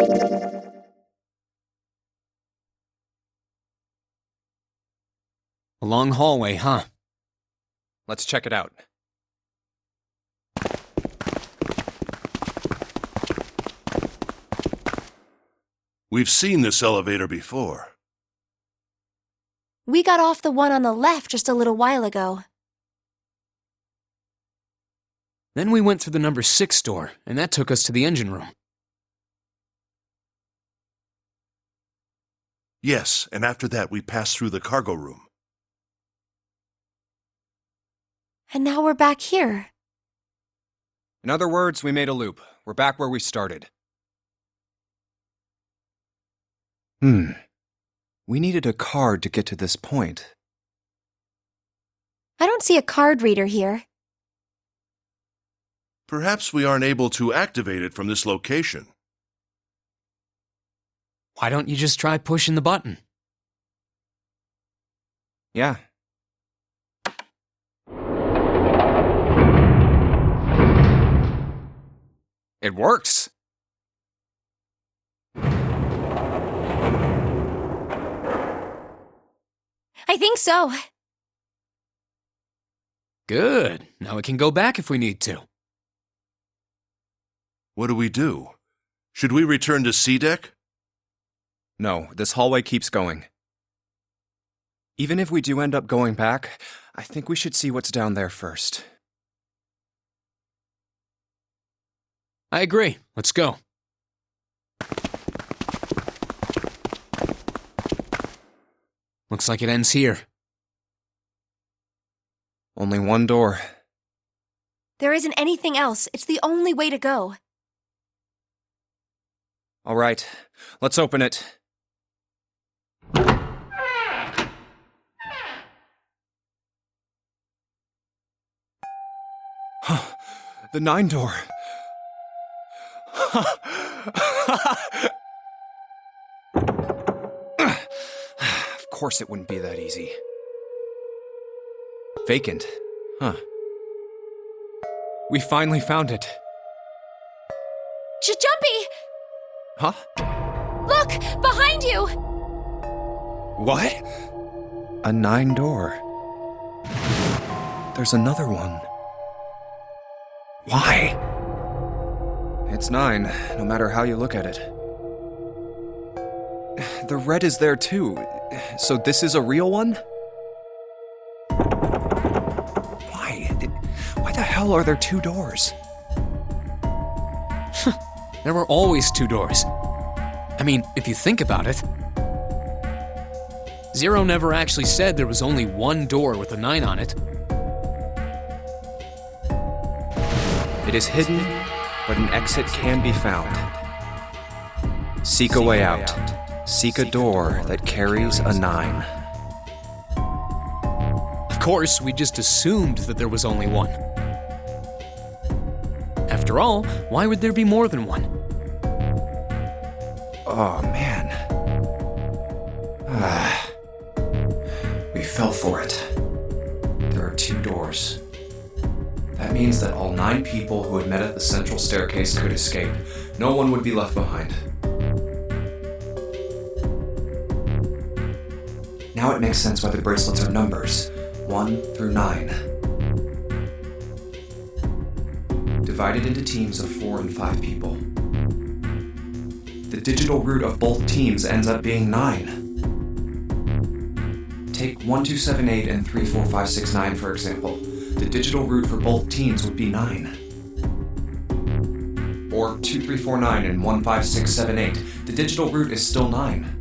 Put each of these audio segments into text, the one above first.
A long hallway, huh? Let's check it out. We've seen this elevator before. We got off the one on the left just a little while ago. Then we went through the number 6 door, and that took us to the engine room. Yes, and after that we passed through the cargo room. And now we're back here. In other words, we made a loop. We're back where we started. We needed a card to get to this point. I don't see a card reader here. Perhaps we aren't able to activate it from this location. Why don't you just try pushing the button? Yeah. It works! I think so. Good. Now we can go back if we need to. What do we do? Should we return to C deck? No, this hallway keeps going. Even if we do end up going back, I think we should see what's down there first. I agree. Let's go. Looks like it ends here. Only one door. There isn't anything else. It's the only way to go. All right, let's open it. The 9 door. Of course it wouldn't be that easy. Vacant. Huh. We finally found it. Jumpy! Huh? Look! Behind you! What? A 9 door. There's another one. Why? It's 9, no matter how you look at it. The red is there too, so this is a real one? Why the hell are there 2 doors? There were always 2 doors. I mean, if you think about it. Zero never actually said there was only 1 door with a 9 on it. It is hidden, but an exit can be found. Seek a way out. Seek a door that carries a 9. Of course, we just assumed that there was only 1. After all, why would there be more than 1? Oh, man. We fell for it. There are 2 doors. That means that all 9 people who had met at the central staircase could escape. No one would be left behind. Now it makes sense why the bracelets are numbers, 1 through 9. Divided into teams of 4 and 5 people. The digital root of both teams ends up being 9. Take 1, 2, 7, 8 and 3, 4, 5, 6, 9 for example. The digital root for both teams would be 9. Or 2, 3, 4, 9 and 1, 5, 6, 7, 8. The digital root is still 9.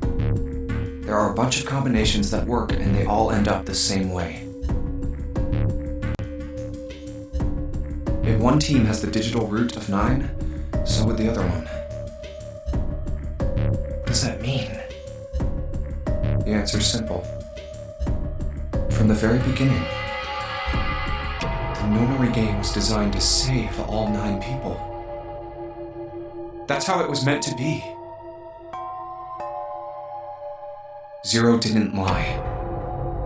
There are a bunch of combinations that work and they all end up the same way. If one team has the digital root of 9, so would the other one. What does that mean? The answer's simple. From the very beginning, the Nonary Game was designed to save all 9 people. That's how it was meant to be. Zero didn't lie.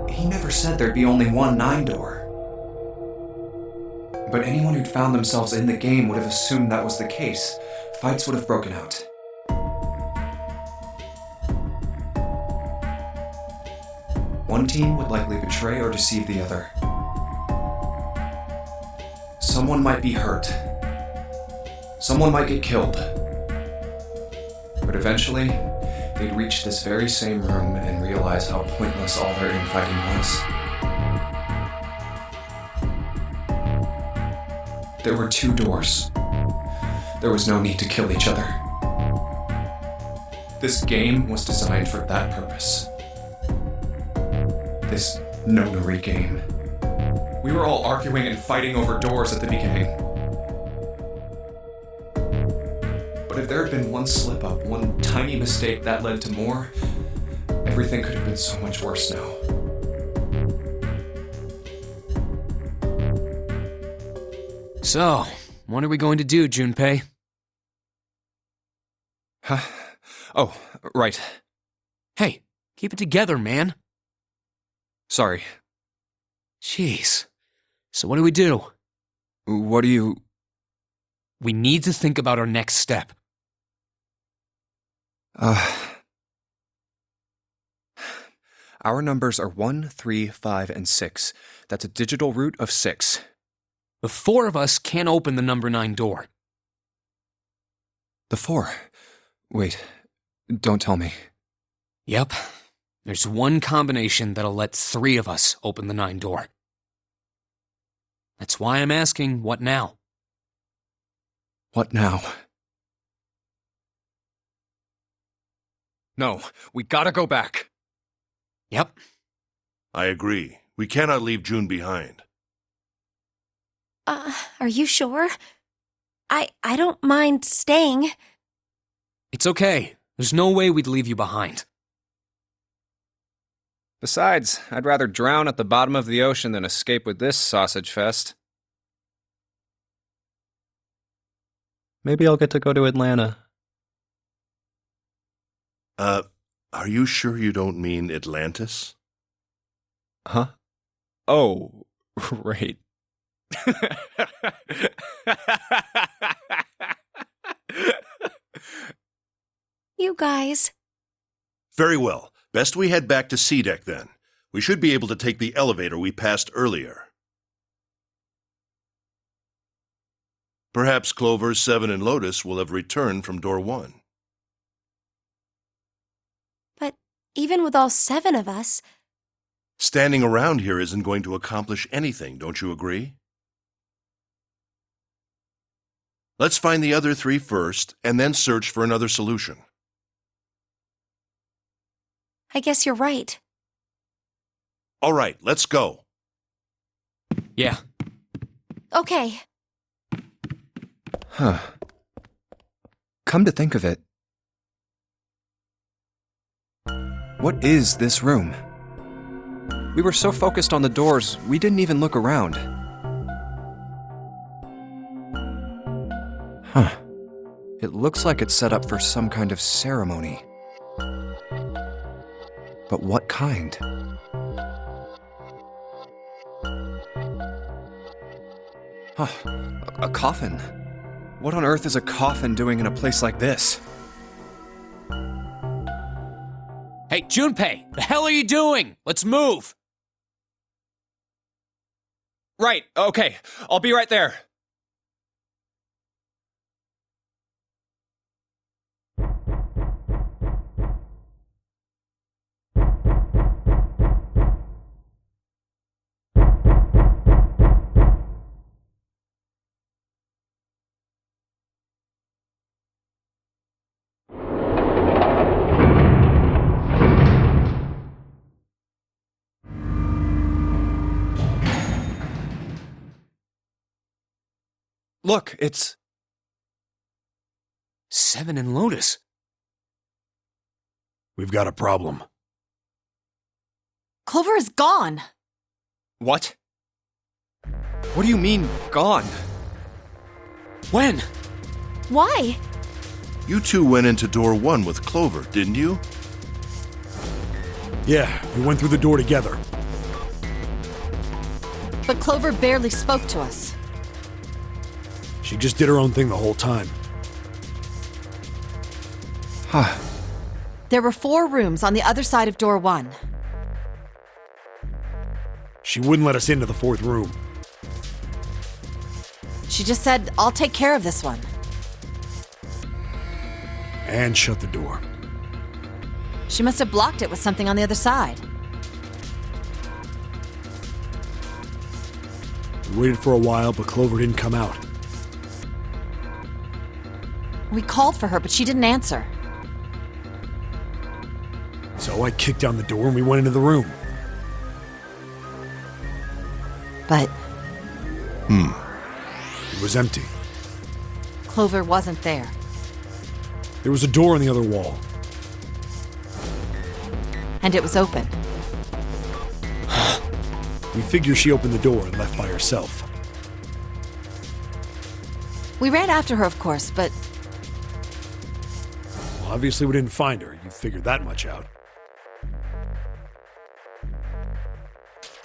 He never said there'd be only 1 9 door. But anyone who'd found themselves in the game would have assumed that was the case. Fights would have broken out. One team would likely betray or deceive the other. Someone might be hurt. Someone might get killed. But eventually, they'd reach this very same room and realize how pointless all their infighting was. There were 2 doors. There was no need to kill each other. This game was designed for that purpose. This Nonary game. We were all arguing and fighting over doors at the beginning. But if there had been one slip-up, one tiny mistake that led to more, everything could have been so much worse now. So, what are we going to do, Junpei? Huh? Oh, right. Hey, keep it together, man. Sorry. Jeez. So what do we do? What do you... We need to think about our next step. Our numbers are 1, 3, 5, and 6. That's a digital root of 6. The 4 of us can't open the number 9 door. The 4? Wait, don't tell me. Yep. There's one combination that'll let 3 of us open the 9 door. That's why I'm asking, what now? What now? No, we gotta go back. Yep. I agree. We cannot leave June behind. Are you sure? I don't mind staying. It's okay. There's no way we'd leave you behind. Besides, I'd rather drown at the bottom of the ocean than escape with this sausage fest. Maybe I'll get to go to Atlanta. Are you sure you don't mean Atlantis? Huh? Oh, right. You guys. Very well. Best we head back to C-Deck then. We should be able to take the elevator we passed earlier. Perhaps Clover, 7, and Lotus will have returned from door 1. But even with all 7 of us... Standing around here isn't going to accomplish anything, don't you agree? Let's find the other 3 first, and then search for another solution. I guess you're right. All right, let's go. Yeah. Okay. Huh. Come to think of it, what is this room? We were so focused on the doors, we didn't even look around. Huh. It looks like it's set up for some kind of ceremony. But what kind? Huh. A coffin. What on earth is a coffin doing in a place like this? Hey, Junpei, the hell are you doing? Let's move! Right, okay. I'll be right there. Look, it's... 7 and Lotus. We've got a problem. Clover is gone. What? What do you mean, gone? When? Why? You 2 went into door 1 with Clover, didn't you? Yeah, we went through the door together. But Clover barely spoke to us. She just did her own thing the whole time. Huh. There were 4 rooms on the other side of door 1. She wouldn't let us into the fourth room. She just said, I'll take care of this one. And shut the door. She must have blocked it with something on the other side. We waited for a while, but Clover didn't come out. We called for her, but she didn't answer. So I kicked down the door and we went into the room. But It was empty. Clover wasn't there. There was a door on the other wall. And it was open. We figure she opened the door and left by herself. We ran after her, of course, but Well, obviously we didn't find her. You figured that much out.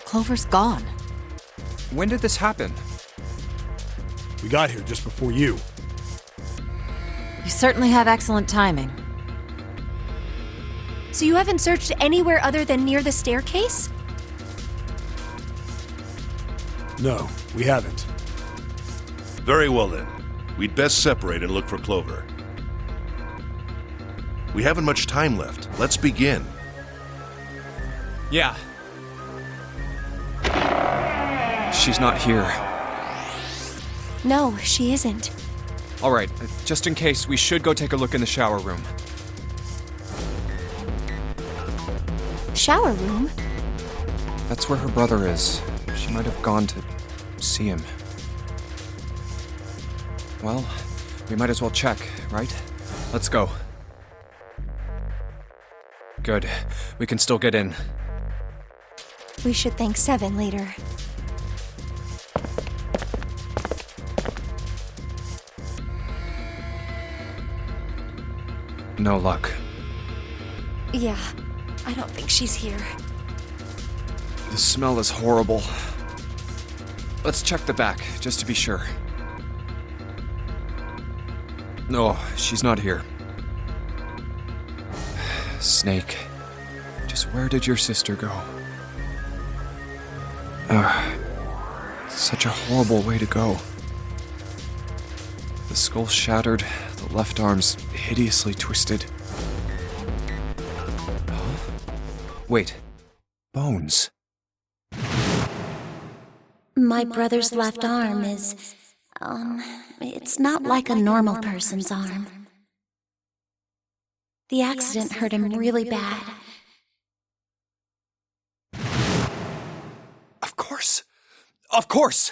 Clover's gone. When did this happen? We got here just before you. You certainly have excellent timing. So you haven't searched anywhere other than near the staircase? No, we haven't. Very well then. We'd best separate and look for Clover. We haven't much time left. Let's begin. Yeah. She's not here. No, she isn't. All right, just in case, we should go take a look in the shower room. Shower room? That's where her brother is. She might have gone to see him. Well, we might as well check, right? Let's go. Good. We can still get in. We should thank Seven later. No luck. Yeah, I don't think she's here. The smell is horrible. Let's check the back, just to be sure. No, she's not here. Snake. Just where did your sister go? Such a horrible way to go. The skull shattered, the left arm's hideously twisted. Huh? Wait. Bones. My brother's left arm is, it's not like a normal person's arm. The accident hurt him really bad. Of course. Of course!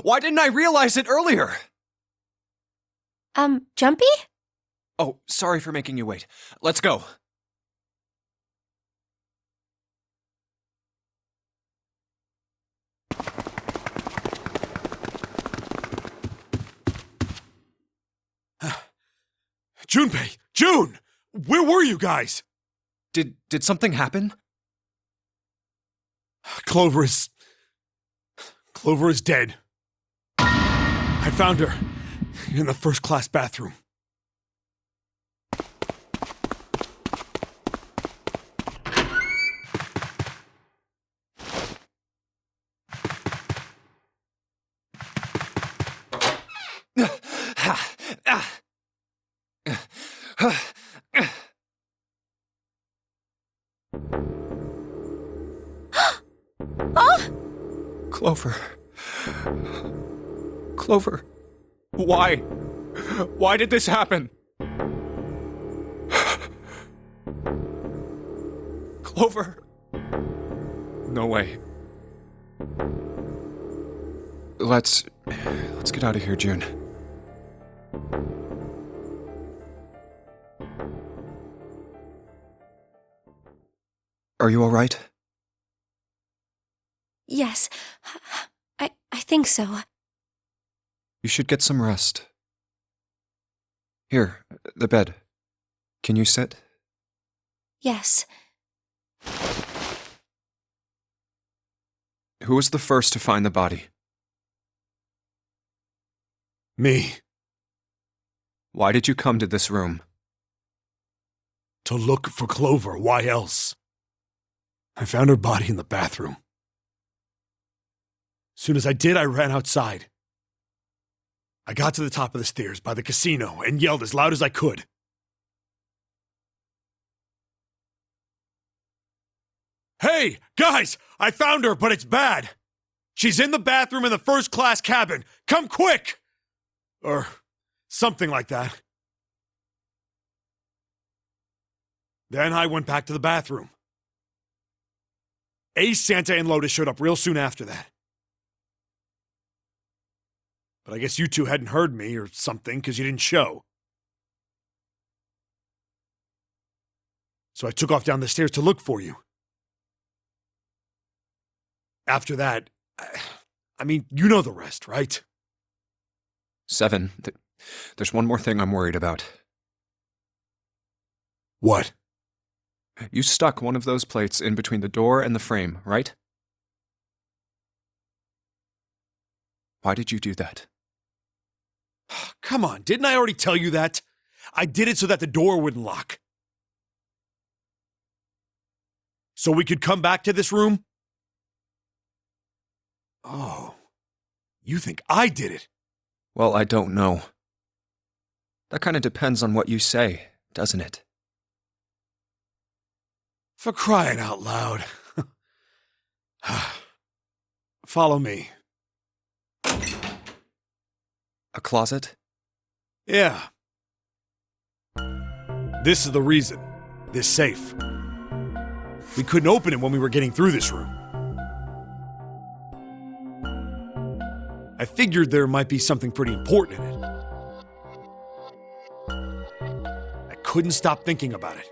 Why didn't I realize it earlier? Jumpy? Oh, sorry for making you wait. Let's go. Junpei! June! Where were you guys? Did something happen? Clover is dead. I found her in the first-class bathroom. Clover. Clover. Why? Why did this happen? Clover. No way. Let's get out of here, June. Are you all right? Yes. I think so. You should get some rest. Here, the bed. Can you sit? Yes. Who was the first to find the body? Me. Why did you come to this room? To look for Clover. Why else? I found her body in the bathroom. Soon as I did, I ran outside. I got to the top of the stairs by the casino and yelled as loud as I could. Hey, guys! I found her, but it's bad! She's in the bathroom in the first-class cabin! Come quick! Or something like that. Then I went back to the bathroom. Ace, Santa, and Lotus showed up real soon after that. But I guess you two hadn't heard me or something because you didn't show. So I took off down the stairs to look for you. After that, I mean, you know the rest, right? 7. There's one more thing I'm worried about. What? You stuck one of those plates in between the door and the frame, right? Why did you do that? Come on, didn't I already tell you that? I did it so that the door wouldn't lock. So we could come back to this room? Oh, you think I did it? Well, I don't know. That kind of depends on what you say, doesn't it? For crying out loud. Follow me. A closet? Yeah. This is the reason. This safe. We couldn't open it when we were getting through this room. I figured there might be something pretty important in it. I couldn't stop thinking about it.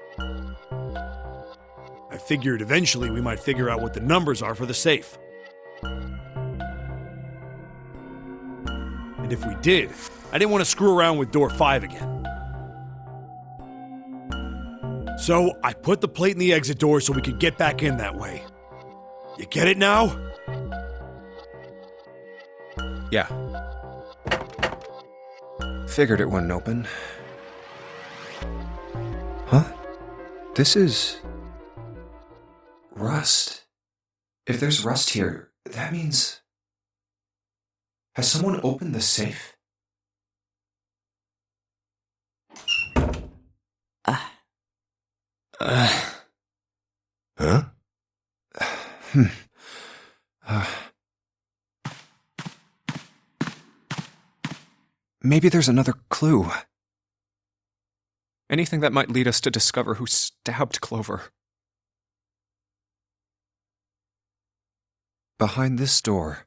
I figured eventually we might figure out what the numbers are for the safe. And if we did, I didn't want to screw around with door 5 again. So I put the plate in the exit door so we could get back in that way. You get it now? Yeah. Figured it wouldn't open. Huh? This is... rust. If there's rust here, that means... Has someone opened the safe? Huh? Maybe there's another clue. Anything that might lead us to discover who stabbed Clover. Behind this door.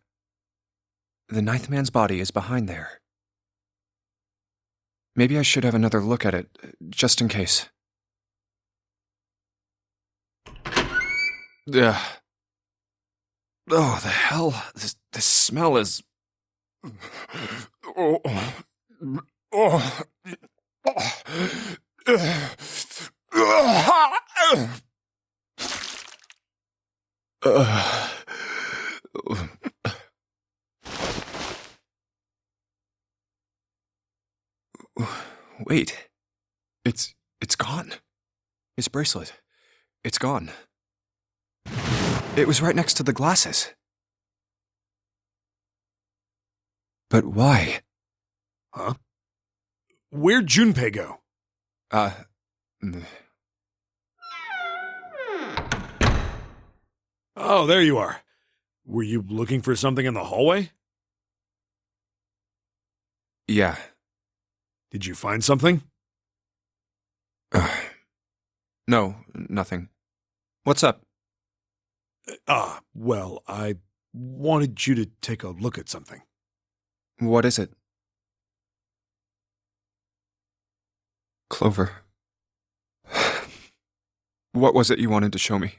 The 9th man's body is behind there. Maybe I should have another look at it, just in case. Ugh. Oh, the hell? This smell is... Oh. Oh. Wait. It's gone. His bracelet. It's gone. It was right next to the glasses. But why? Huh? Where'd Junpei go? Oh, there you are. Were you looking for something in the hallway? Yeah. Did you find something? No, nothing. What's up? Well, I wanted you to take a look at something. What is it? Clover. What was it you wanted to show me?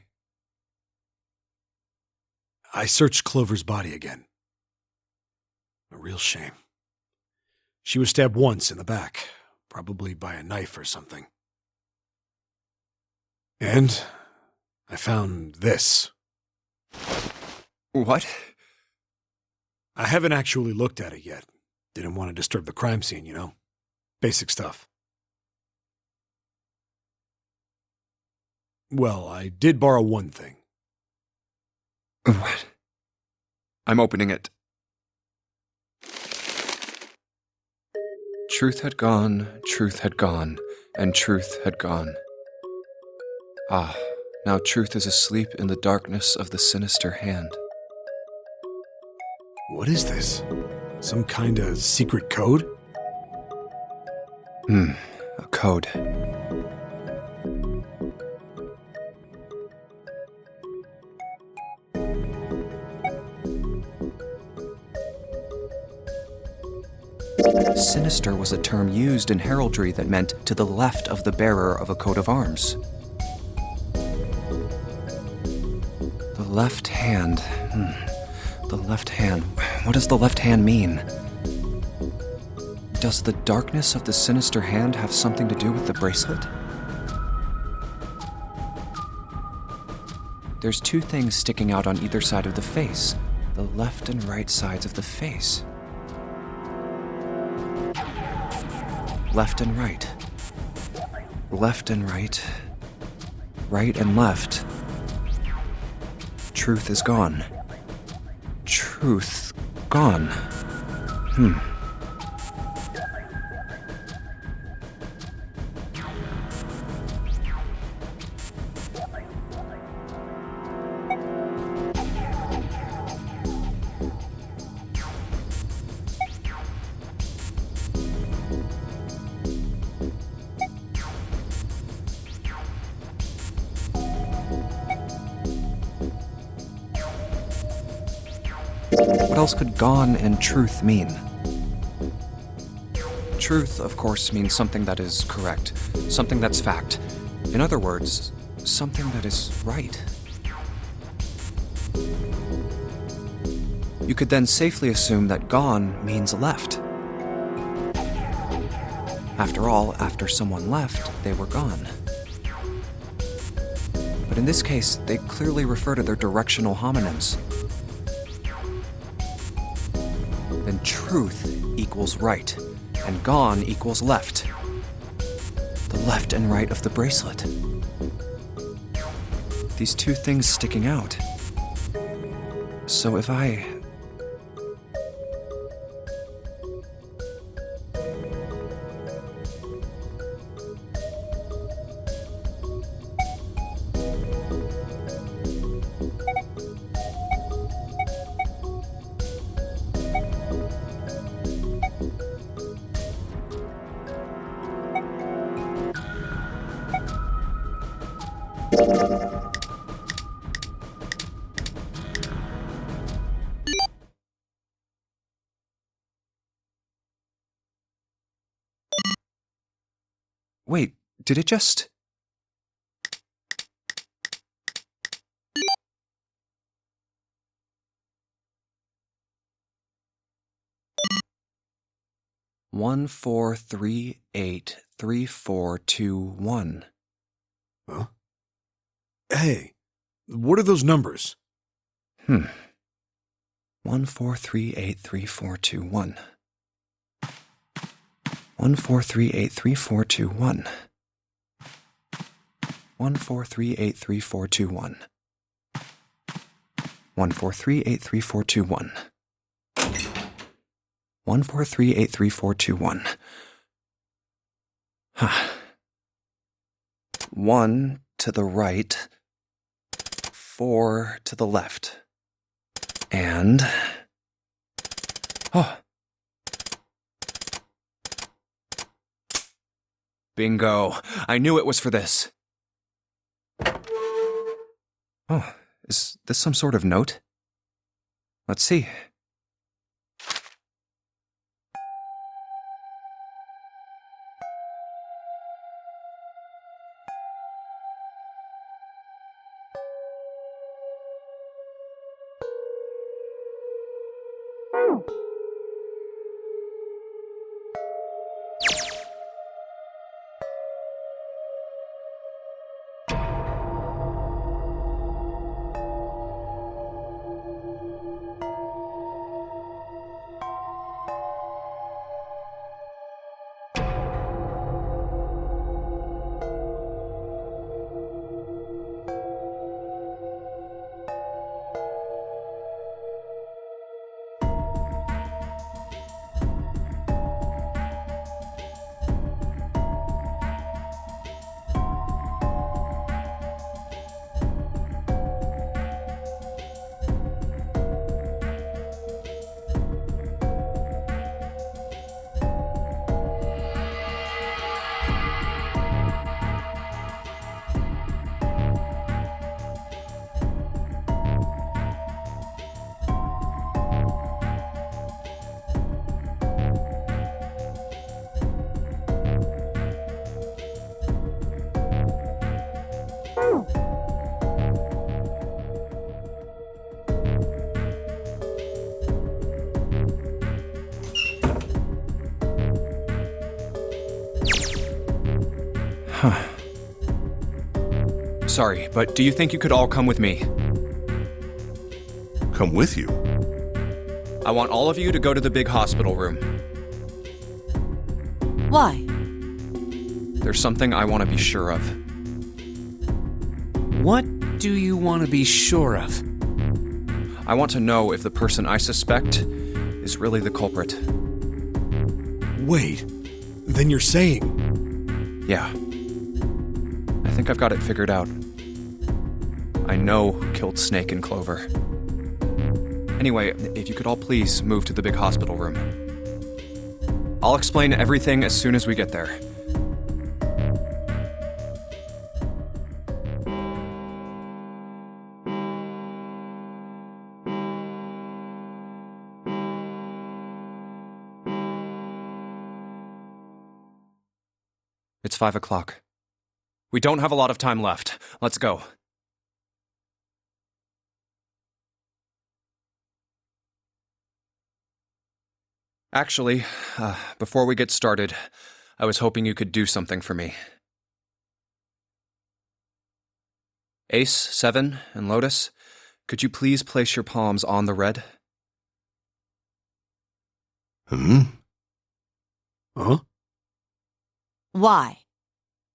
I searched Clover's body again. A real shame. She was stabbed once in the back, probably by a knife or something. And I found this. What? I haven't actually looked at it yet. Didn't want to disturb the crime scene, you know? Basic stuff. Well, I did borrow one thing. What? I'm opening it. Truth had gone, and truth had gone. Ah, now truth is asleep in the darkness of the sinister hand. What is this? Some kind of secret code? A code. Sinister was a term used in heraldry that meant to the left of the bearer of a coat of arms. The left hand. The left hand. What does the left hand mean? Does the darkness of the sinister hand have something to do with the bracelet? There's two things sticking out on either side of the face. The left and right sides of the face. Left and right. Left and right. Right and left. Truth is gone. Truth gone. What else could gone and truth mean? Truth, of course, means something that is correct, something that's fact. In other words, something that is right. You could then safely assume that gone means left. After all, after someone left, they were gone. But in this case, they clearly refer to their directional homonyms. Then truth equals right, and gone equals left. The left and right of the bracelet. These two things sticking out. So if I... Wait, did it just... One, 4, 3, 8, 3, 4, 2, 1. Huh? Hey, what are those numbers? 1, 4, 3, 8, 3, 4, 2, 1. 1, 4, 3, 8, 3, 4, 2, 1. 1, 4, 3, 8, 3, 4, 2, 1. 1, 4, 3, 8, 3, 4, 2, 1. 1, 4, 3, 8, 3, 4, 2, 1. 1 to the right, 4 to the left. And... Oh. Bingo. I knew it was for this. Oh, is this some sort of note? Let's see. Sorry, but do you think you could all come with me? Come with you. I want all of you to go to the big hospital room. Why? There's something I want to be sure of. What do you want to be sure of? I want to know if the person I suspect is really the culprit. Wait, then you're saying... Yeah. I think I've got it figured out. I know who killed Snake and Clover. Anyway, if you could all please move to the big hospital room. I'll explain everything as soon as we get there. It's 5 o'clock. We don't have a lot of time left. Let's go. Actually, before we get started, I was hoping you could do something for me. Ace, 7, and Lotus, could you please place your palms on the red? Hmm? Huh? Why?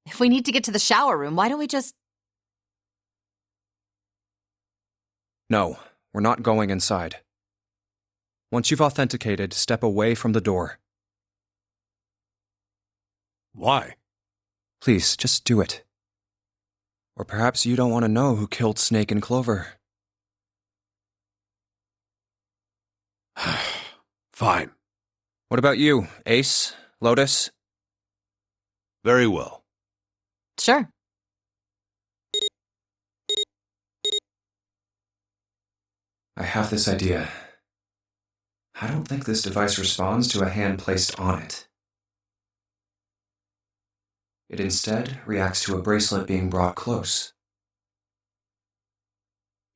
If we need to get to the shower room, why don't we just... No, we're not going inside. Once you've authenticated, step away from the door. Why? Please, just do it. Or perhaps you don't want to know who killed Snake and Clover. Fine. What about you, Ace, Lotus? Very well. Sure. I have this idea. I don't think this device responds to a hand placed on it. It instead reacts to a bracelet being brought close.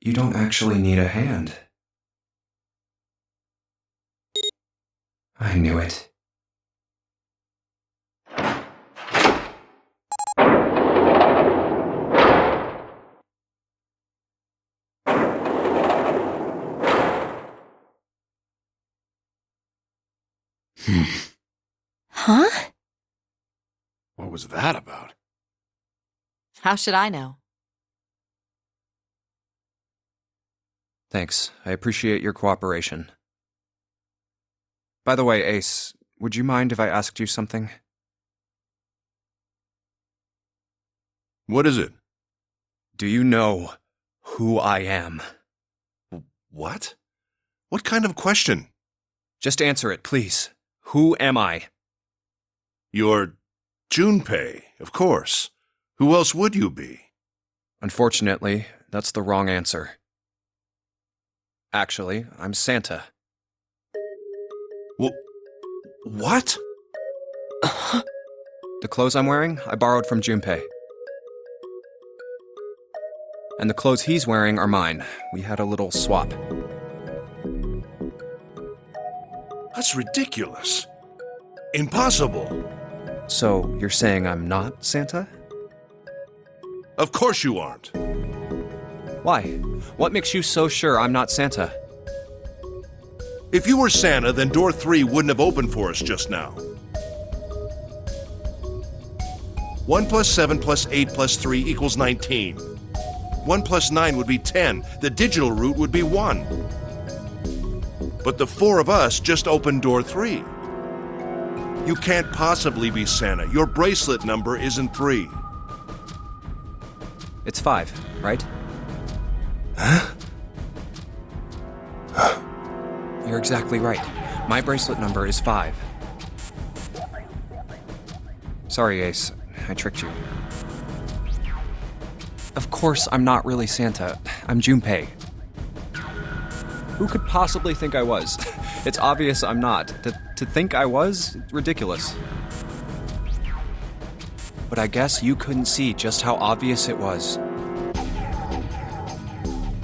You don't actually need a hand. I knew it. Huh? What was that about? How should I know? Thanks. I appreciate your cooperation. By the way, Ace, would you mind if I asked you something? What is it? Do you know who I am? What? What kind of question? Just answer it, please. Who am I? You're Junpei, of course. Who else would you be? Unfortunately, that's the wrong answer. Actually, I'm Santa. What? The clothes I'm wearing, I borrowed from Junpei. And the clothes he's wearing are mine. We had a little swap. That's ridiculous. Impossible. So, you're saying I'm not Santa? Of course you aren't. Why? What makes you so sure I'm not Santa? If you were Santa, then door 3 wouldn't have opened for us just now. 1 plus 7 plus 8 plus 3 equals 19. 1 plus 9 would be 10. The digital route would be 1. But the 4 of us just opened door 3. You can't possibly be Santa. Your bracelet number isn't 3. It's 5, right? Huh? You're exactly right. My bracelet number is 5. Sorry, Ace. I tricked you. Of course I'm not really Santa. I'm Junpei. Who could possibly think I was? It's obvious I'm not. To think I was? Ridiculous. But I guess you couldn't see just how obvious it was.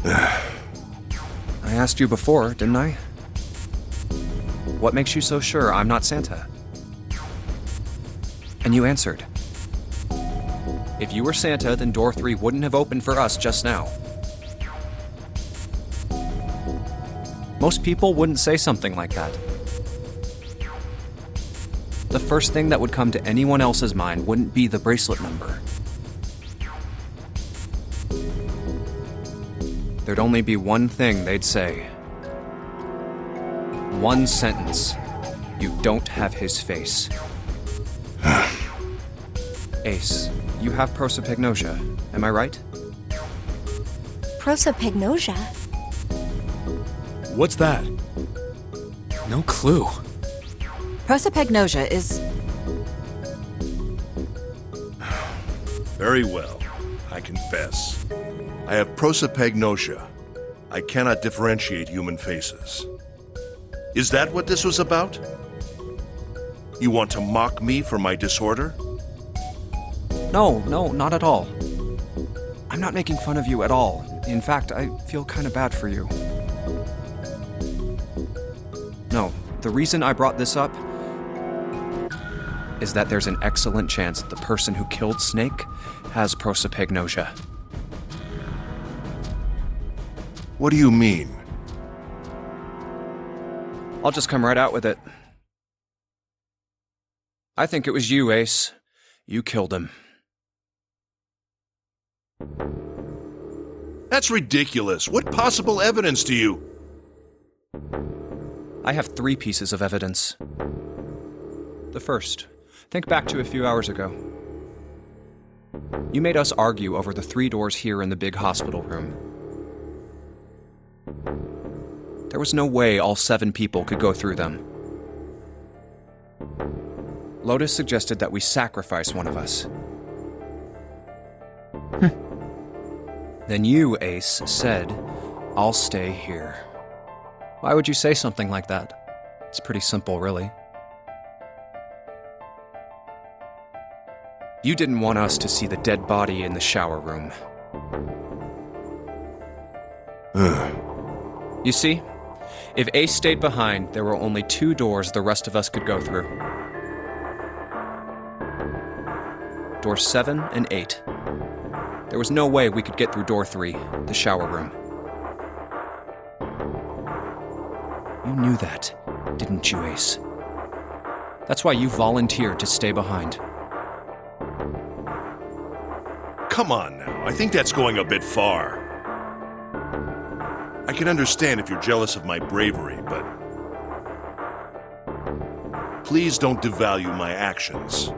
I asked you before, didn't I? What makes you so sure I'm not Santa? And you answered. If you were Santa, then door 3 wouldn't have opened for us just now. Most people wouldn't say something like that. The first thing that would come to anyone else's mind wouldn't be the bracelet number. There'd only be one thing they'd say. One sentence. You don't have his face. Ace, you have prosopagnosia, am I right? Prosopagnosia? What's that? No clue. Prosopagnosia is... Very well. I confess. I have prosopagnosia. I cannot differentiate human faces. Is that what this was about? You want to mock me for my disorder? No, not at all. I'm not making fun of you at all. In fact, I feel kind of bad for you. No, the reason I brought this up is that there's an excellent chance the person who killed Snake has prosopagnosia. What do you mean? I'll just come right out with it. I think it was you, Ace. You killed him. That's ridiculous. What possible evidence do you... I have 3 pieces of evidence. The first, think back to a few hours ago. You made us argue over the 3 doors here in the big hospital room. There was no way all 7 people could go through them. Lotus suggested that we sacrifice one of us. Then you, Ace, said, "I'll stay here." Why would you say something like that? It's pretty simple, really. You didn't want us to see the dead body in the shower room. You see, if Ace stayed behind, there were only 2 doors the rest of us could go through. Doors 7 and 8. There was no way we could get through door 3, the shower room. You knew that, didn't you, Ace? That's why you volunteered to stay behind. Come on now, I think that's going a bit far. I can understand if you're jealous of my bravery, but... please don't devalue my actions.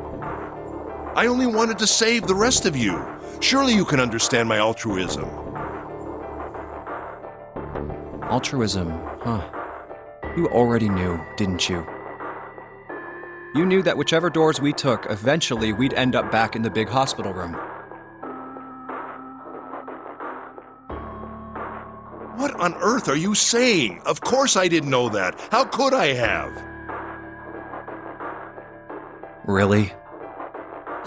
I only wanted to save the rest of you. Surely you can understand my altruism. Altruism, huh? You already knew, didn't you? You knew that whichever doors we took, eventually we'd end up back in the big hospital room. What on earth are you saying? Of course I didn't know that. How could I have? Really?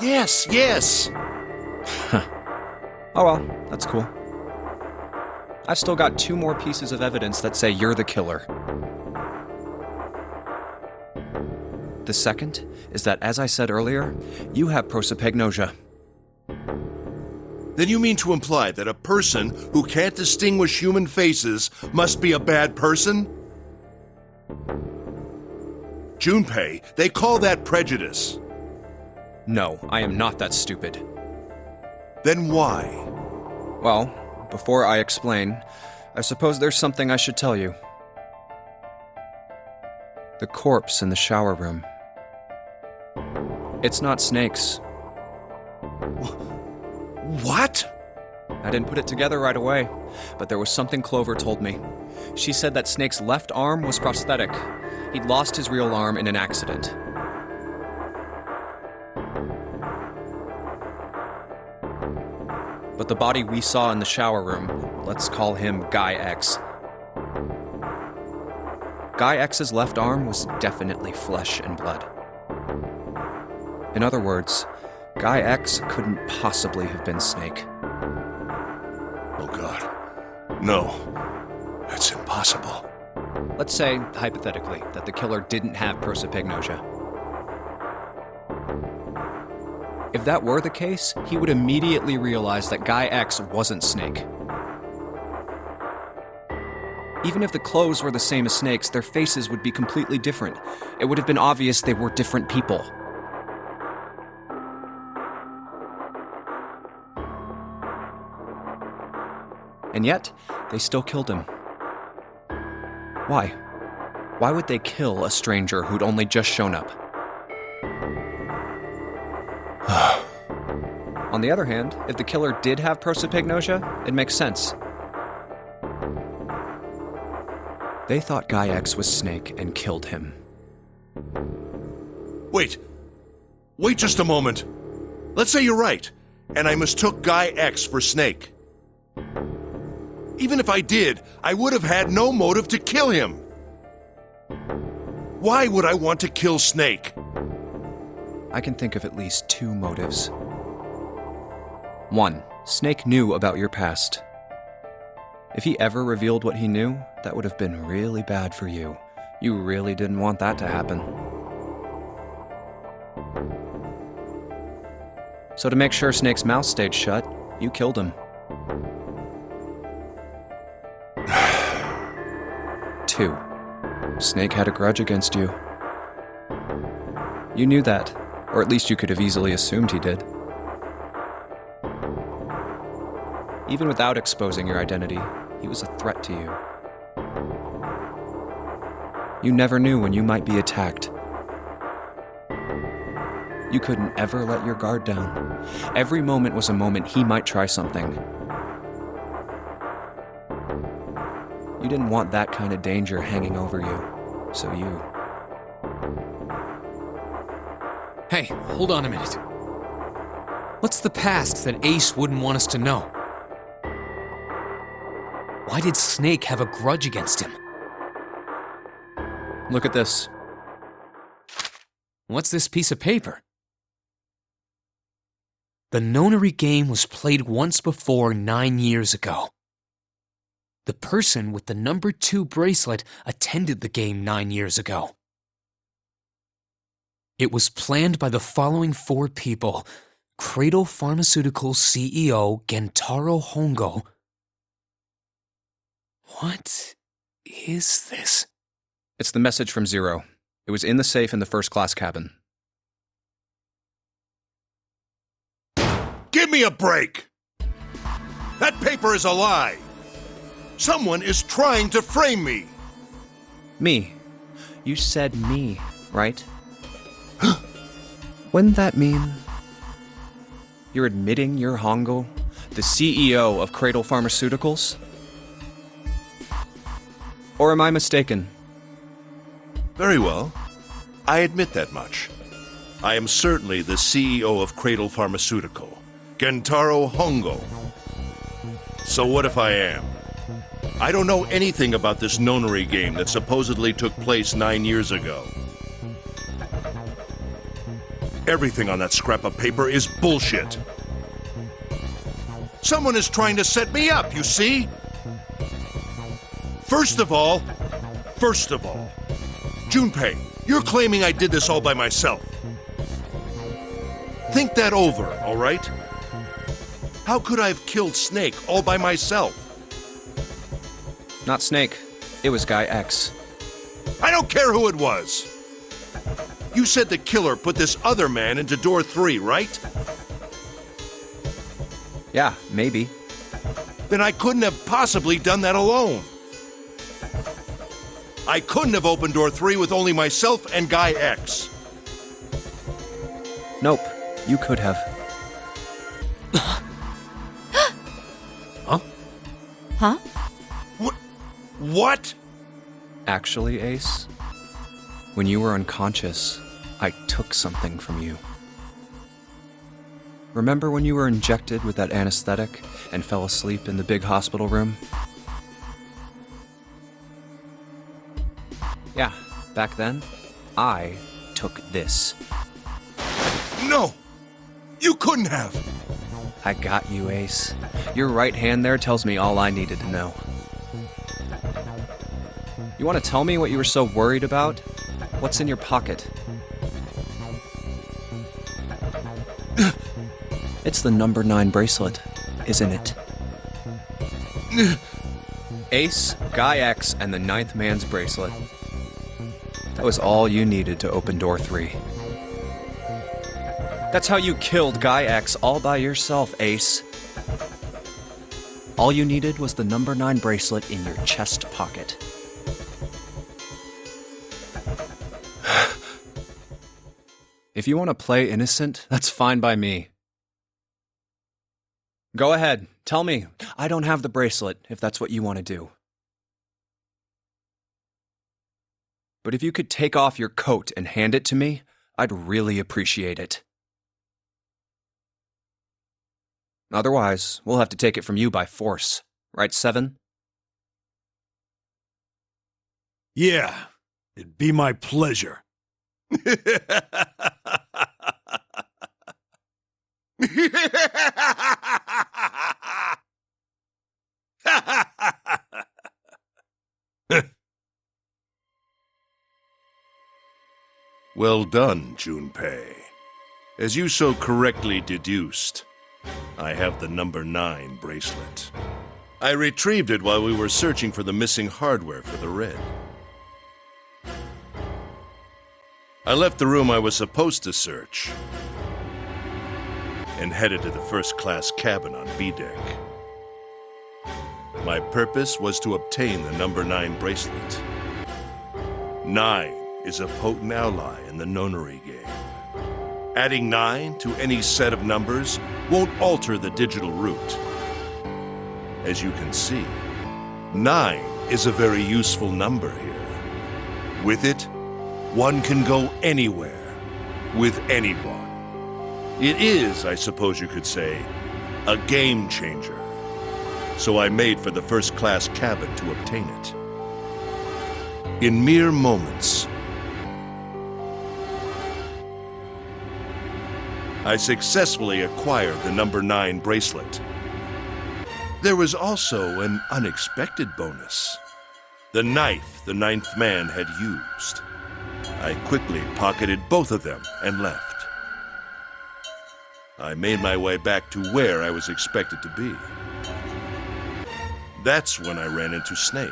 Yes. Oh well, that's cool. I've still got 2 more pieces of evidence that say you're the killer. The second is that, as I said earlier, you have prosopagnosia. Then you mean to imply that a person who can't distinguish human faces must be a bad person? Junpei, they call that prejudice. No, I am not that stupid. Then why? Well, before I explain, I suppose there's something I should tell you. The corpse in the shower room. It's not Snake's. What? I didn't put it together right away, but there was something Clover told me. She said that Snake's left arm was prosthetic. He'd lost his real arm in an accident. But the body we saw in the shower room, let's call him Guy X. Guy X's left arm was definitely flesh and blood. In other words, Guy X couldn't possibly have been Snake. Oh God. No. That's impossible. Let's say, hypothetically, that the killer didn't have prosopagnosia. If that were the case, he would immediately realize that Guy X wasn't Snake. Even if the clothes were the same as Snake's, their faces would be completely different. It would have been obvious they were different people. And yet, they still killed him. Why? Why would they kill a stranger who'd only just shown up? On the other hand, if the killer did have prosopagnosia, it makes sense. They thought Guy X was Snake and killed him. Wait just a moment. Let's say you're right, and I mistook Guy X for Snake. Even if I did, I would have had no motive to kill him. Why would I want to kill Snake? I can think of at least 2 motives. 1. Snake knew about your past. If he ever revealed what he knew, that would have been really bad for you. You really didn't want that to happen. So to make sure Snake's mouth stayed shut, you killed him. 2. Snake had a grudge against you. You knew that, or at least you could have easily assumed he did. Even without exposing your identity, he was a threat to you. You never knew when you might be attacked. You couldn't ever let your guard down. Every moment was a moment he might try something. You didn't want that kind of danger hanging over you, so you... Hey, hold on a minute. What's the past that Ace wouldn't want us to know? Why did Snake have a grudge against him? Look at this. What's this piece of paper? The Nonary game was played once before 9 years ago. The person with the number 2 bracelet attended the game 9 years ago. It was planned by the following 4 people: Cradle Pharmaceuticals CEO Gentaro Hongo. What is this? It's the message from Zero. It was in the safe in the first-class cabin. Give me a break! That paper is a lie! Someone is trying to frame me! Me. You said me, right? Wouldn't that mean you're admitting you're Hongo, the CEO of Cradle Pharmaceuticals? Or am I mistaken? Very well. I admit that much. I am certainly the CEO of Cradle Pharmaceutical, Gentaro Hongo. So what if I am? I don't know anything about this Nonary game that supposedly took place 9 years ago. Everything on that scrap of paper is bullshit. Someone is trying to set me up, you see? First of all, Junpei, you're claiming I did this all by myself. Think that over, all right? How could I have killed Snake all by myself? Not Snake. It was Guy X. I don't care who it was. You said the killer put this other man into door 3, right? Yeah, maybe. Then I couldn't have possibly done that alone. I couldn't have opened door 3 with only myself and Guy X. Nope. You could have. Huh? Huh? What? Actually, Ace, when you were unconscious, I took something from you. Remember when you were injected with that anesthetic and fell asleep in the big hospital room? Yeah, back then, I took this. No! You couldn't have! I got you, Ace. Your right hand there tells me all I needed to know. You want to tell me what you were so worried about? What's in your pocket? It's the number 9 bracelet, isn't it? Ace, Guy X, and the 9th man's bracelet. That was all you needed to open door 3. That's how you killed Guy X all by yourself, Ace. All you needed was the number 9 bracelet in your chest pocket. If you want to play innocent, that's fine by me. Go ahead, tell me. I don't have the bracelet, if that's what you want to do. But if you could take off your coat and hand it to me, I'd really appreciate it. Otherwise, we'll have to take it from you by force. Right, Seven? Yeah, it'd be my pleasure. Well done, Junpei. As you so correctly deduced, I have the number 9 bracelet. I retrieved it while we were searching for the missing hardware for the red. I left the room I was supposed to search and headed to the first-class cabin on B deck. My purpose was to obtain the number 9 bracelet. 9 is a potent ally in the Nonary game. Adding 9 to any set of numbers won't alter the digital root. As you can see, 9 is a very useful number here. With it, one can go anywhere, with anyone. It is, I suppose you could say, a game changer. So I made for the first-class cabin to obtain it. In mere moments, I successfully acquired the number 9 bracelet. There was also an unexpected bonus. The knife the 9th man had used. I quickly pocketed both of them and left. I made my way back to where I was expected to be. That's when I ran into Snake.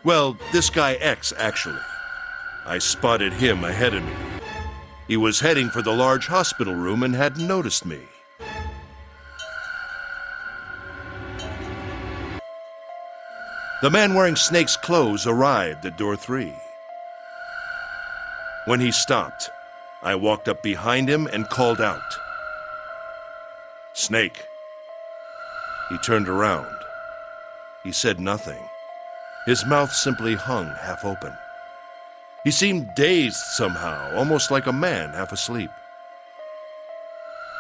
Well, this guy X, actually. I spotted him ahead of me. He was heading for the large hospital room and hadn't noticed me. The man wearing Snake's clothes arrived at door 3. When he stopped, I walked up behind him and called out, "Snake." He turned around. He said nothing. His mouth simply hung half open. He seemed dazed somehow, almost like a man half asleep.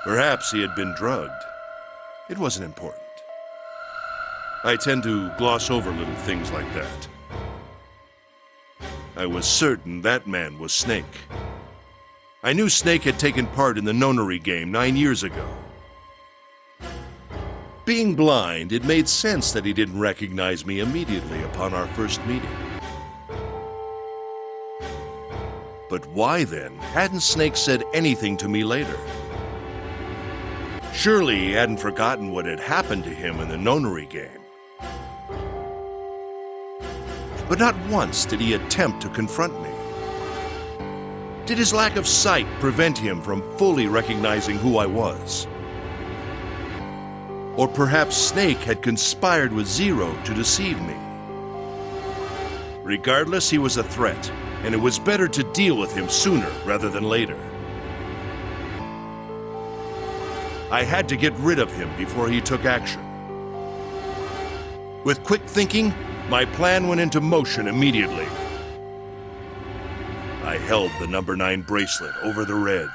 Perhaps he had been drugged. It wasn't important. I tend to gloss over little things like that. I was certain that man was Snake. I knew Snake had taken part in the Nonary game 9 years ago. Being blind, it made sense that he didn't recognize me immediately upon our first meeting. But why then hadn't Snake said anything to me later? Surely he hadn't forgotten what had happened to him in the Nonary game. But not once did he attempt to confront me. Did his lack of sight prevent him from fully recognizing who I was? Or perhaps Snake had conspired with Zero to deceive me. Regardless, he was a threat, and it was better to deal with him sooner rather than later. I had to get rid of him before he took action. With quick thinking, my plan went into motion immediately. I held the number 9 bracelet over the red.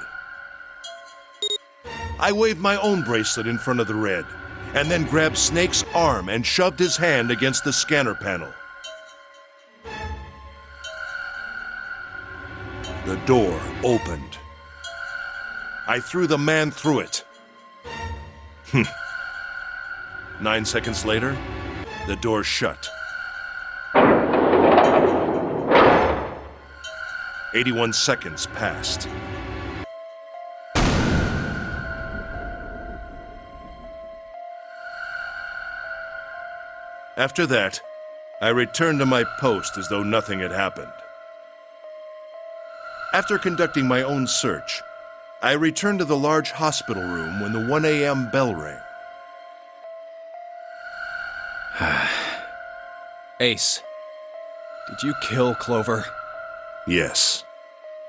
I waved my own bracelet in front of the red, and then grabbed Snake's arm and shoved his hand against the scanner panel. The door opened. I threw the man through it. 9 seconds later, the door shut. 81 seconds passed. After that, I returned to my post as though nothing had happened. After conducting my own search, I returned to the large hospital room when the 1 a.m. bell rang. Ace, did you kill Clover? Yes,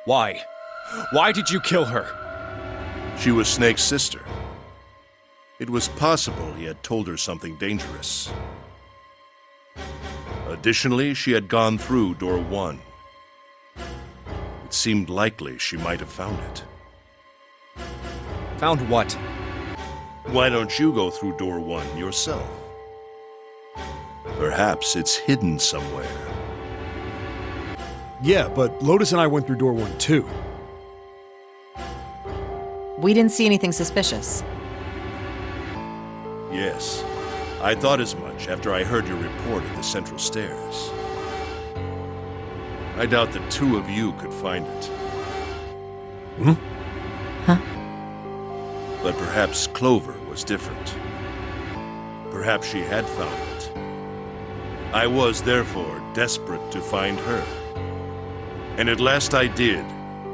Why? Why did you kill her? she was Snake's sister. It was possible he had told her something dangerous. Additionally, she had gone through door 1. It seemed likely she might have found it. Found what? Why don't you go through door 1 yourself? Perhaps it's hidden somewhere. Yeah, but Lotus and I went through door 1 too. We didn't see anything suspicious. Yes, I thought as much after I heard your report at the central stairs. I doubt the two of you could find it. Hmm? Huh? But perhaps Clover was different. Perhaps she had found it. I was, therefore, desperate to find her. And at last I did,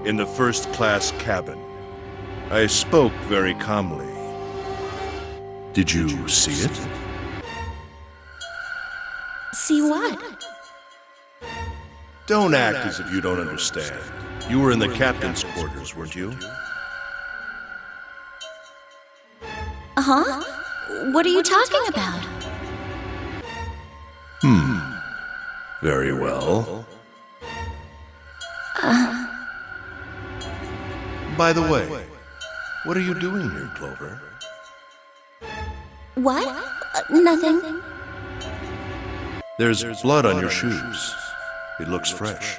in the first-class cabin. I spoke very calmly. Did you see it? See what? Don't act as if you don't understand. You were in the captain's quarters, weren't you? Huh? What are you talking about? Very well. By the way, what are you doing here, Clover? What? Nothing. There's blood on your shoes. It looks fresh.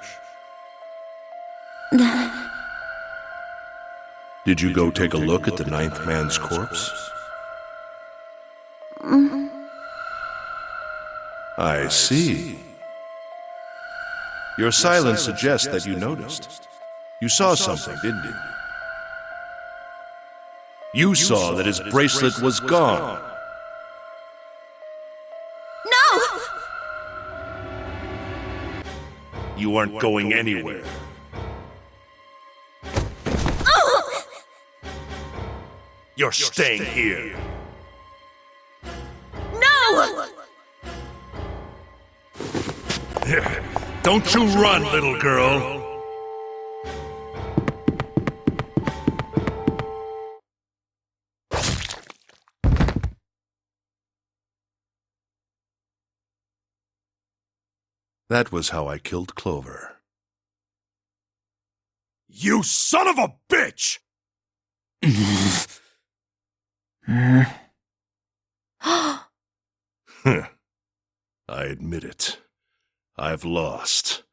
Did you go take a look at the 9th man's corpse? I see. Your silence suggests that you noticed. You saw something, didn't you? You saw that his bracelet was gone. No! You aren't going anywhere. You're staying here. No! Don't you run, little girl. That was how I killed Clover. You son of a bitch! I admit it. I've lost.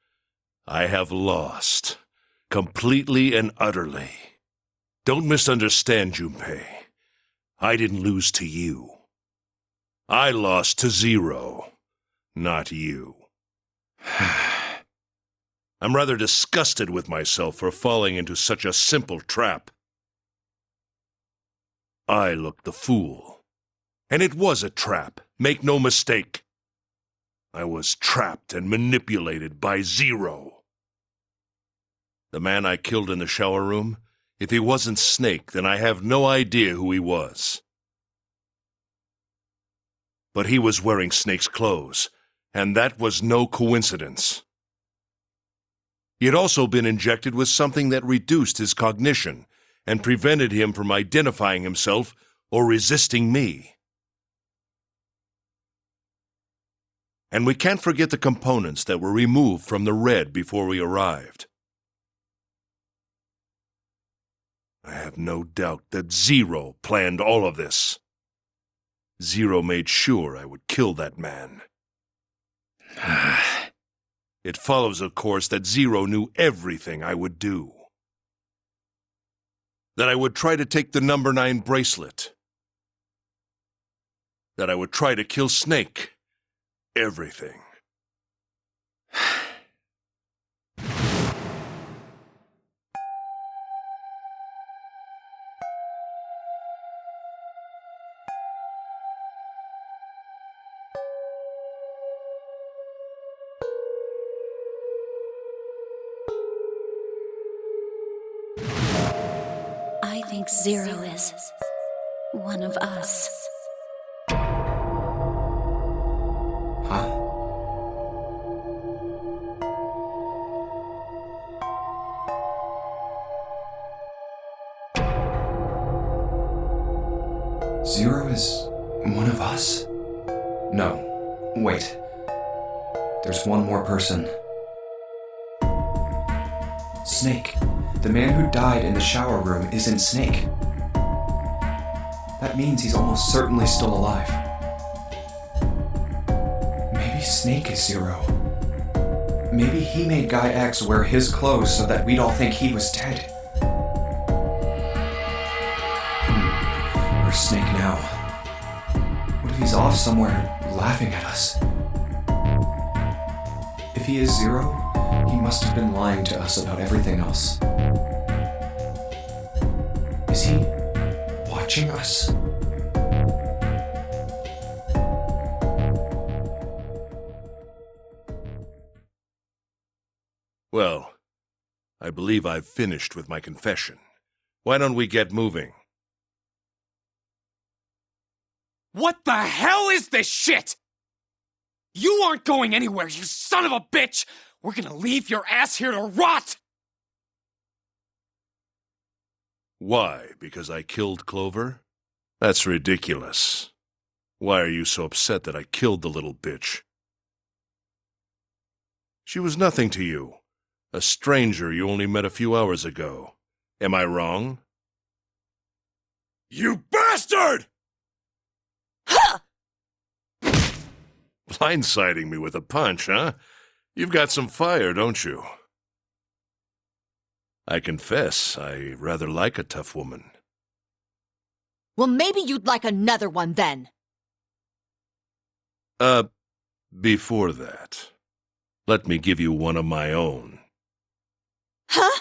I have lost. Completely and utterly. Don't misunderstand, Junpei. I didn't lose to you. I lost to Zero, not you. I'm rather disgusted with myself for falling into such a simple trap. I looked the fool. And it was a trap, make no mistake. I was trapped and manipulated by Zero. The man I killed in the shower room, if he wasn't Snake, then I have no idea who he was. But he was wearing Snake's clothes, and that was no coincidence. He had also been injected with something that reduced his cognition and prevented him from identifying himself or resisting me. And we can't forget the components that were removed from the red before we arrived. I have no doubt that Zero planned all of this. Zero made sure I would kill that man. It follows, of course, that Zero knew everything I would do. That I would try to take the number 9 bracelet. That I would try to kill Snake. Everything. think Zero is one of us. Huh? Zero is one of us? No. Wait. There's one more person. Snake. The man who died in the shower room isn't Snake. That means he's almost certainly still alive. Maybe Snake is Zero. Maybe he made Guy X wear his clothes so that we'd all think he was dead. Where's Snake now? What if he's off somewhere laughing at us? If he is Zero, he must have been lying to us about everything else. Is he watching us? Well, I believe I've finished with my confession. Why don't we get moving? What the hell is this shit? You aren't going anywhere, you son of a bitch! We're gonna leave your ass here to rot! Why? Because I killed Clover? That's ridiculous. Why are you so upset that I killed the little bitch? She was nothing to you. A stranger you only met a few hours ago. Am I wrong? You bastard! Blindsiding me with a punch, huh? You've got some fire, don't you? I confess, I rather like a tough woman. Well, maybe you'd like another one then. Before that, let me give you one of my own. Huh?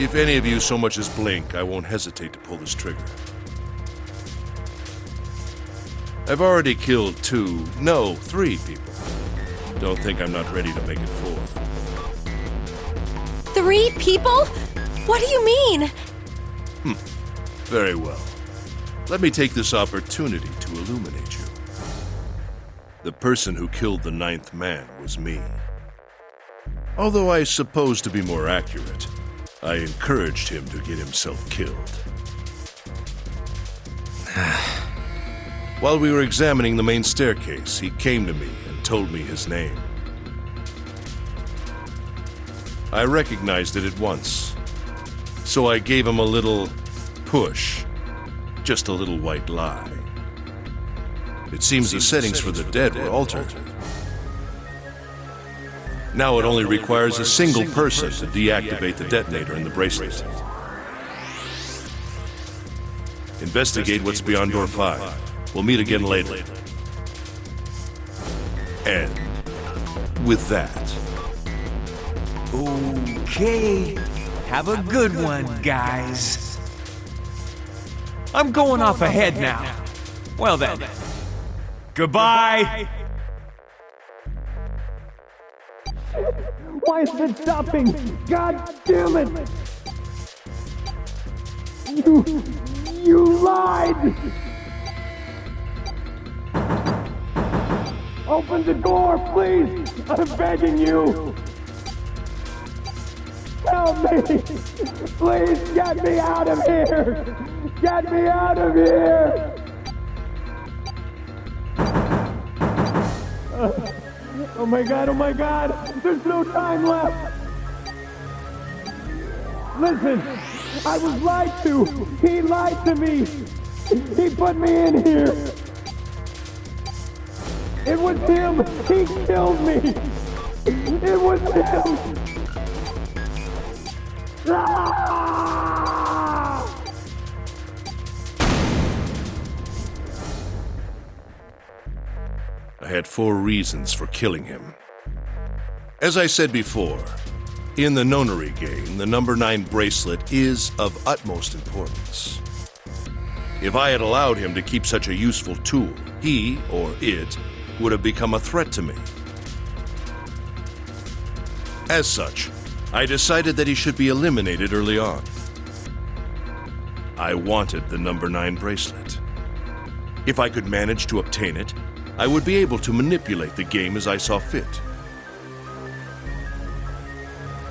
If any of you so much as blink, I won't hesitate to pull this trigger. I've already killed 3 people. Don't think I'm not ready to make it 4. 3 people? What do you mean? Very well. Let me take this opportunity to illuminate you. The person who killed the 9th man was me. Although I suppose to be more accurate, I encouraged him to get himself killed. While we were examining the main staircase, he came to me and told me his name. I recognized it at once, so I gave him a little push, just a little white lie. It seems the settings for the dead were altered. Now it only requires a single person to deactivate the detonator in the bracelet. Investigate what's beyond door 5. We'll meet again later. And with that... Okay. Have a good one, guys. I'm going off ahead now. Well then. Goodbye. Why is it stopping? God damn it! You lied! Open the door, please! I'm begging you! Help me! Please get me out of here! Get me out of here! Oh my god! There's no time left! Listen! I was lied to! He lied to me! He put me in here! It was him! He killed me! It was him! Ah! I had 4 reasons for killing him. As I said before, in the Nonary game, the number 9 bracelet is of utmost importance. If I had allowed him to keep such a useful tool, he, or it, would have become a threat to me. As such, I decided that he should be eliminated early on. I wanted the number 9 bracelet. If I could manage to obtain it, I would be able to manipulate the game as I saw fit.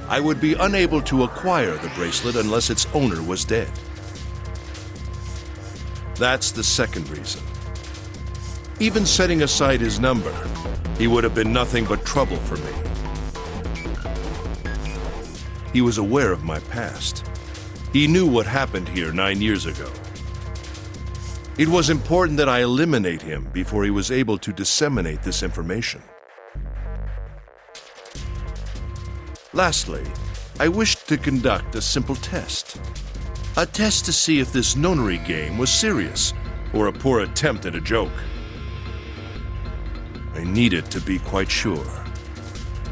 I would be unable to acquire the bracelet unless its owner was dead. That's the second reason. Even setting aside his number, he would have been nothing but trouble for me. He was aware of my past. He knew what happened here 9 years ago. It was important that I eliminate him before he was able to disseminate this information. Lastly, I wished to conduct a simple test. A test to see if this Nonary game was serious or a poor attempt at a joke. I needed to be quite sure.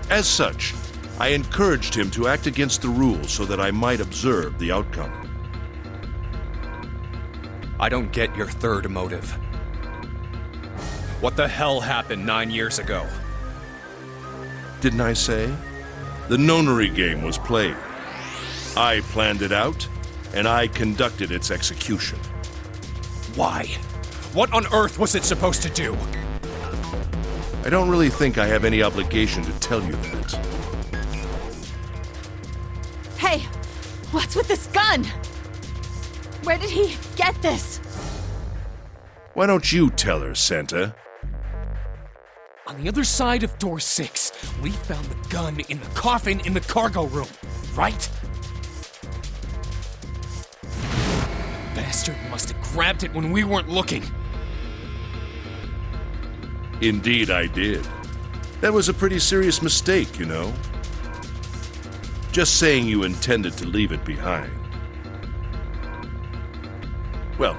As such, I encouraged him to act against the rules so that I might observe the outcome. I don't get your third motive. What the hell happened 9 years ago? Didn't I say? The Nonary game was played. I planned it out, and I conducted its execution. Why? What on earth was it supposed to do? I don't really think I have any obligation to tell you that. Hey, what's with this gun? Where did he get this? Why don't you tell her, Santa? On the other side of door 6, we found the gun in the coffin in the cargo room, right? The bastard must have grabbed it when we weren't looking. Indeed, I did. That was a pretty serious mistake, you know. Just saying you intended to leave it behind. Well,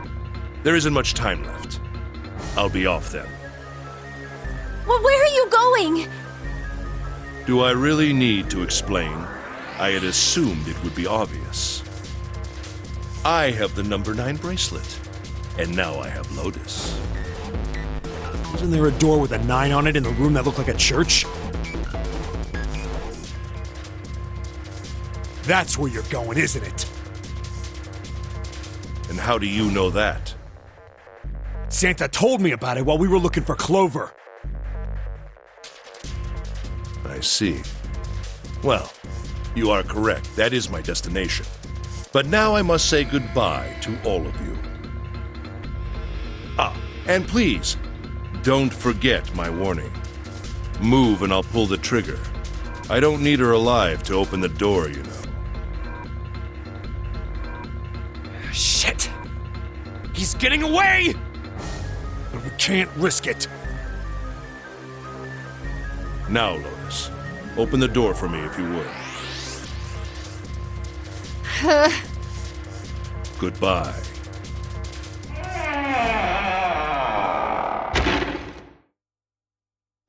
there isn't much time left. I'll be off then. Well, where are you going? Do I really need to explain? I had assumed it would be obvious. I have the number 9 bracelet, and now I have Lotus. Wasn't there a door with a 9 on it in the room that looked like a church? That's where you're going, isn't it? And how do you know that? Santa told me about it while we were looking for Clover. I see. Well, you are correct. That is my destination. But now I must say goodbye to all of you. Ah, and please, don't forget my warning. Move and I'll pull the trigger. I don't need her alive to open the door, you know. Shit! He's getting away! But we can't risk it. Now, Lotus, open the door for me if you would. Goodbye.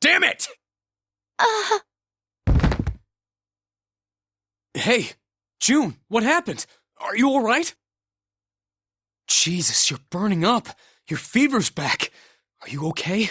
Damn it! Hey, June, what happened? Are you all right? Jesus, you're burning up. Your fever's back. Are you okay?